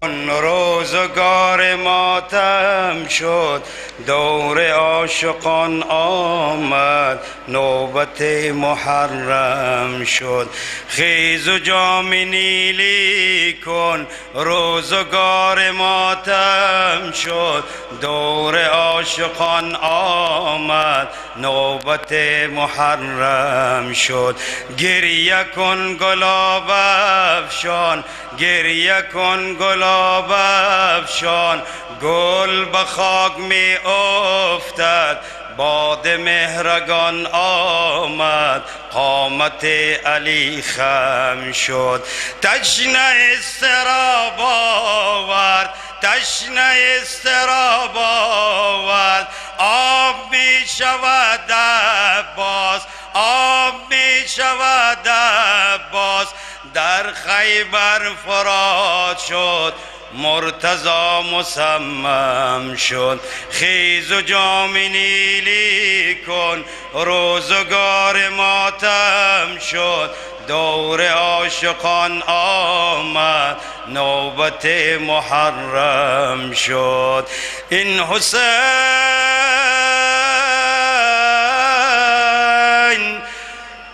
روزگار ماتم شد، دور عاشقان آمد، نوبت محرم شد. خیز و جام نیلی کن، روزگار ماتم شد، دور عاشقان آمد، نوبت محرم شد. گریه کن گلاب افشان، گریه کن گلاب افشان، گل به خاک می افتد، باد مهرگان آمد، قامت علی خم شد. تشنه اضطراب آورد، تشنه اضطراب آورد، آب می شود عباس، آب می شود عباس، در خیبر فرات شد، مرتضی مصمم شد. خیز و جام نیلی کن، روزگار ماتم شد، دور عاشقان آمد، نوبت محرم شد. این حسین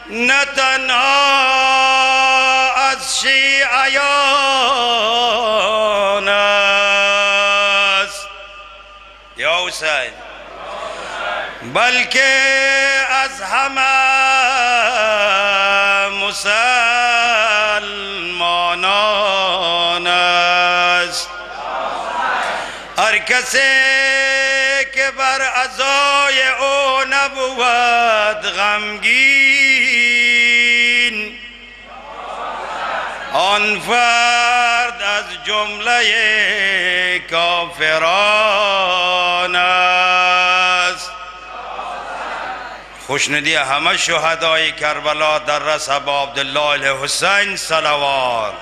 نه تنها از شیعیان است یا حسین، بلکه از همه مسلمانان است. هر کسی که بر عزای او نبود غمگین، آن فرد از جمله کافران است. خوشنودی همه شهدای کربلا در رس ابا عبدالله الحسین صلوات.